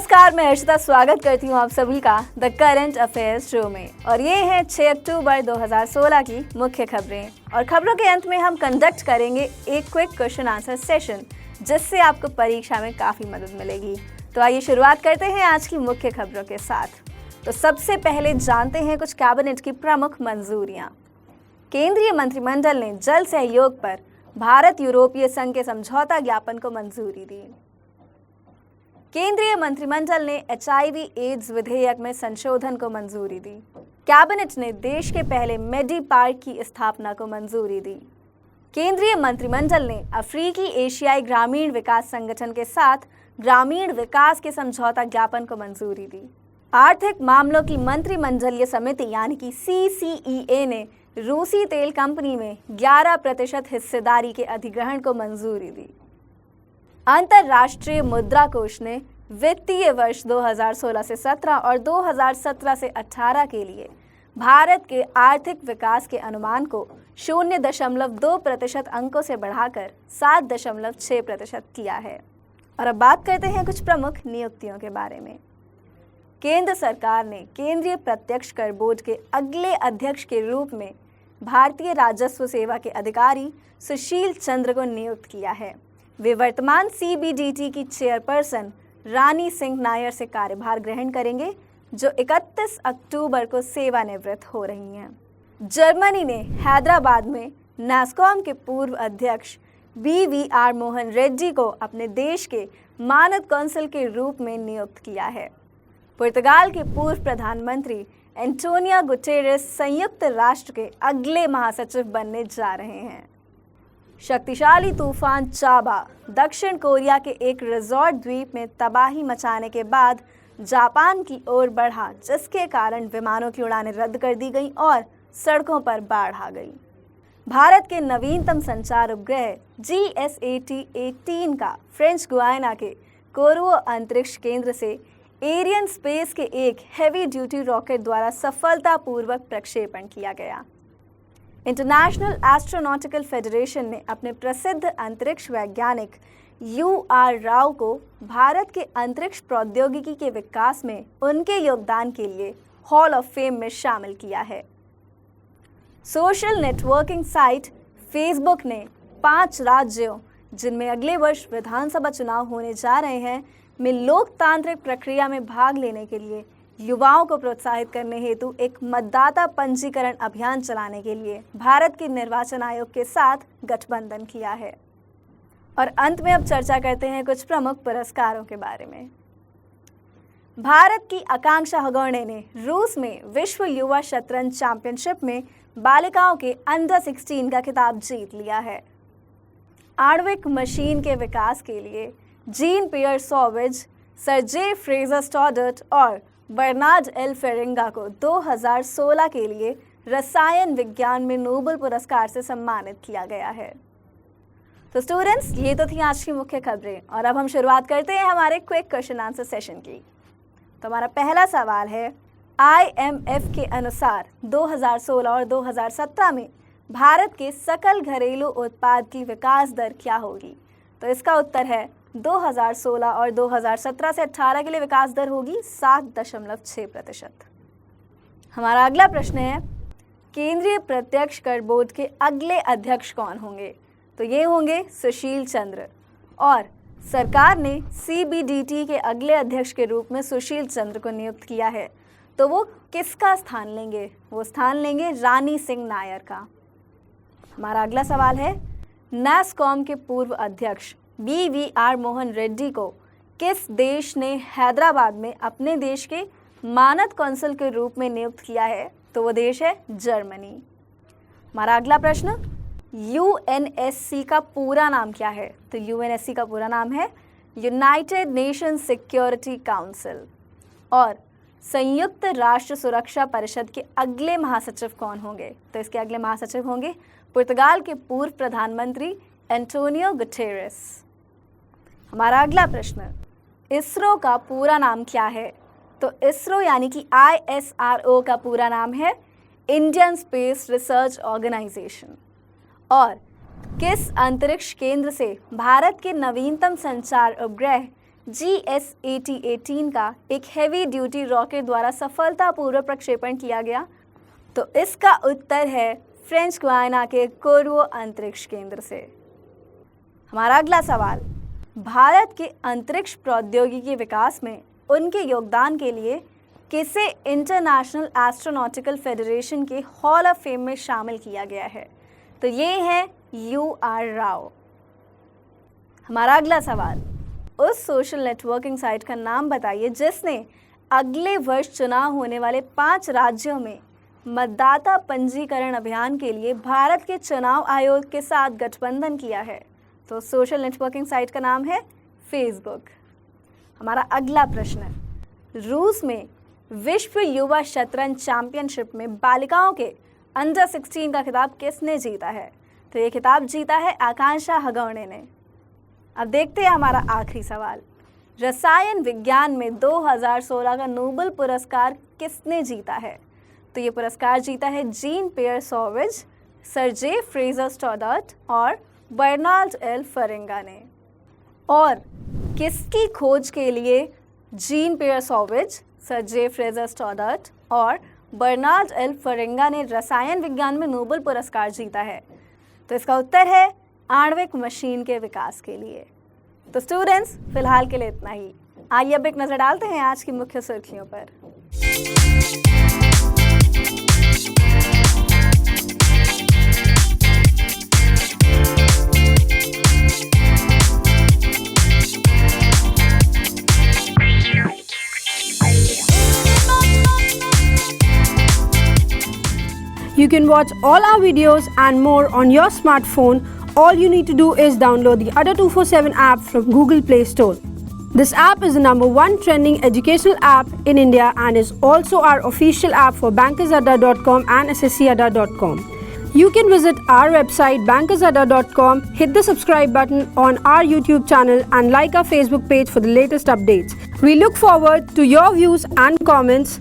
नमस्कार, मैं हर्षिता स्वागत करती हूँ आप सभी का द करंट अफेयर्स शो में। और ये है 6 अक्टूबर 2016 की मुख्य खबरें। और खबरों के अंत में हम कंडक्ट करेंगे एक क्विक क्वेश्चन आंसर सेशन, जिससे आपको परीक्षा में काफ़ी मदद मिलेगी। तो आइए शुरुआत करते हैं आज की मुख्य खबरों के साथ। तो सबसे पहले जानते हैं कुछ कैबिनेट की प्रमुख मंजूरियाँ। केंद्रीय मंत्रिमंडल ने जल सहयोग पर भारत यूरोपीय संघ के समझौता ज्ञापन को मंजूरी दी। केंद्रीय मंत्रिमंडल ने HIV एड्स विधेयक में संशोधन को मंजूरी दी। कैबिनेट ने देश के पहले मेडी पार्क की स्थापना को मंजूरी दी। केंद्रीय मंत्रिमंडल ने अफ्रीकी एशियाई ग्रामीण विकास संगठन के साथ ग्रामीण विकास के समझौता ज्ञापन को मंजूरी दी। आर्थिक मामलों की मंत्रिमंडलीय समिति यानी कि CCEA ने रूसी तेल कंपनी में 11% हिस्सेदारी के अधिग्रहण को मंजूरी दी। अंतर्राष्ट्रीय मुद्रा कोष ने वित्तीय वर्ष 2016 से 17 और 2017 से 18 के लिए भारत के आर्थिक विकास के अनुमान को 0.2% अंकों से बढ़ाकर 7.6% किया है। और अब बात करते हैं कुछ प्रमुख नियुक्तियों के बारे में। केंद्र सरकार ने केंद्रीय प्रत्यक्ष कर बोर्ड के अगले अध्यक्ष के रूप में भारतीय राजस्व सेवा के अधिकारी सुशील चंद्र को नियुक्त किया है। वे वर्तमान CBDT की चेयरपर्सन रानी सिंह नायर से कार्यभार ग्रहण करेंगे, जो 31 अक्टूबर को सेवानिवृत्त हो रही हैं। जर्मनी ने हैदराबाद में NASSCOM के पूर्व अध्यक्ष BVR मोहन रेड्डी को अपने देश के मानद कौंसल के रूप में नियुक्त किया है। पुर्तगाल के पूर्व प्रधानमंत्री एंटोनियो गुटेरेस संयुक्त राष्ट्र के अगले महासचिव बनने जा रहे हैं। शक्तिशाली तूफान चाबा दक्षिण कोरिया के एक रिजॉर्ट द्वीप में तबाही मचाने के बाद जापान की ओर बढ़ा, जिसके कारण विमानों की उड़ानें रद्द कर दी गईं और सड़कों पर बाढ़ आ गई। भारत के नवीनतम संचार उपग्रह GSAT-18 का फ्रेंच गुयाना के कोरुओ अंतरिक्ष केंद्र से एरियन स्पेस के एक हैवी ड्यूटी रॉकेट द्वारा सफलतापूर्वक प्रक्षेपण किया गया। इंटरनेशनल एस्ट्रोनॉटिकल फेडरेशन ने अपने प्रसिद्ध अंतरिक्ष वैज्ञानिक UR राव को भारत के अंतरिक्ष प्रौद्योगिकी के विकास में उनके योगदान के लिए हॉल ऑफ फेम में शामिल किया है। सोशल नेटवर्किंग साइट फेसबुक ने 5 राज्यों, जिनमें अगले वर्ष विधानसभा चुनाव होने जा रहे हैं, में लोकतांत्रिक प्रक्रिया में भाग लेने के लिए युवाओं को प्रोत्साहित करने हेतु एक मतदाता पंजीकरण अभियान चलाने के लिए भारत के निर्वाचन आयोग के साथ गठबंधन किया है। और अंत में अब चर्चा करते हैं कुछ प्रमुख पुरस्कारों के बारे में। भारत की आकांक्षा हगौड़े ने रूस में विश्व युवा शतरंज चैंपियनशिप में बालिकाओं के अंडर 16 का खिताब जीत लिया है। आणविक मशीन के विकास के लिए जीन पियर सॉवेज, सर्जे फ्रेजर स्टॉडर्ट और बर्नार्ड एल फेरेंगा को 2016 के लिए रसायन विज्ञान में नोबेल पुरस्कार से सम्मानित किया गया है। तो स्टूडेंट्स, ये तो थी आज की मुख्य खबरें। और अब हम शुरुआत करते हैं हमारे क्विक क्वेश्चन आंसर सेशन की। तो हमारा पहला सवाल है, IMF के अनुसार 2016 और 2017 में भारत के सकल घरेलू उत्पाद की विकास दर क्या होगी? तो इसका उत्तर है 2016 और 2017 से 18 के लिए विकास दर होगी 7.6%। हमारा अगला प्रश्न है, केंद्रीय प्रत्यक्ष कर बोर्ड के अगले अध्यक्ष कौन होंगे? तो ये होंगे सुशील चंद्र। और सरकार ने CBDT के अगले अध्यक्ष के रूप में सुशील चंद्र को नियुक्त किया है। तो वो किसका स्थान लेंगे? वो स्थान लेंगे रानी सिंह नायर का। हमारा अगला सवाल है, NASSCOM के पूर्व अध्यक्ष BVR मोहन रेड्डी को किस देश ने हैदराबाद में अपने देश के मानद कौंसल के रूप में नियुक्त किया है? तो वो देश है जर्मनी। हमारा अगला प्रश्न, UNSC का पूरा नाम क्या है? तो UNSC का पूरा नाम है यूनाइटेड नेशंस सिक्योरिटी काउंसिल। और संयुक्त राष्ट्र सुरक्षा परिषद के अगले महासचिव कौन होंगे? तो इसके अगले महासचिव होंगे पुर्तगाल के पूर्व प्रधानमंत्री एंटोनियो गुटेरेस। हमारा अगला प्रश्न, इसरो का पूरा नाम क्या है? तो इसरो यानी कि ISRO का पूरा नाम है इंडियन स्पेस रिसर्च ऑर्गेनाइजेशन। और किस अंतरिक्ष केंद्र से भारत के नवीनतम संचार उपग्रह GSAT-18 का एक हैवी ड्यूटी रॉकेट द्वारा सफलतापूर्वक प्रक्षेपण किया गया? तो इसका उत्तर है फ्रेंच गुयाना के कोर्वो अंतरिक्ष केंद्र से। हमारा अगला सवाल, भारत के अंतरिक्ष प्रौद्योगिकी विकास में उनके योगदान के लिए किसे इंटरनेशनल एस्ट्रोनॉटिकल फेडरेशन के हॉल ऑफ फेम में शामिल किया गया है? तो ये है UR राव। हमारा अगला सवाल, उस सोशल नेटवर्किंग साइट का नाम बताइए जिसने अगले वर्ष चुनाव होने वाले 5 राज्यों में मतदाता पंजीकरण अभियान के लिए भारत के चुनाव आयोग के साथ गठबंधन किया है। तो सोशल नेटवर्किंग साइट का नाम है फेसबुक। हमारा अगला प्रश्न, रूस में विश्व युवा शतरंज चैंपियनशिप में बालिकाओं के अंडर 16 का खिताब किसने जीता है? तो ये खिताब जीता है आकांक्षा हगौणे ने। अब देखते हैं हमारा आखिरी सवाल, रसायन विज्ञान में 2016 का नोबेल पुरस्कार किसने जीता है? तो ये पुरस्कार जीता है जीन पियर सॉवेज, सर्जे फ्रेजर स्टोडर्ट और बर्नार्ड एल फरेंगा ने। और किसकी खोज के लिए जीन पियर सॉवेज, सर्जे फ्रेजर स्टोडर्ट और बर्नार्ड एल फरेंगा ने रसायन विज्ञान में नोबेल पुरस्कार जीता है? तो इसका उत्तर है आणविक मशीन के विकास के लिए। तो स्टूडेंट्स, फिलहाल के लिए इतना ही। आइए अब एक नज़र डालते हैं आज की मुख्य सुर्खियों पर। You can watch all our videos and more on your smartphone. All you need to do is download the Adda 247 app from Google Play Store. This app is the #1 trending educational app in India and is also our official app for bankersadda.com and sscadda.com. You can visit our website bankersadda.com, hit the subscribe button on our YouTube channel and like our Facebook page for the latest updates. We look forward to your views and comments.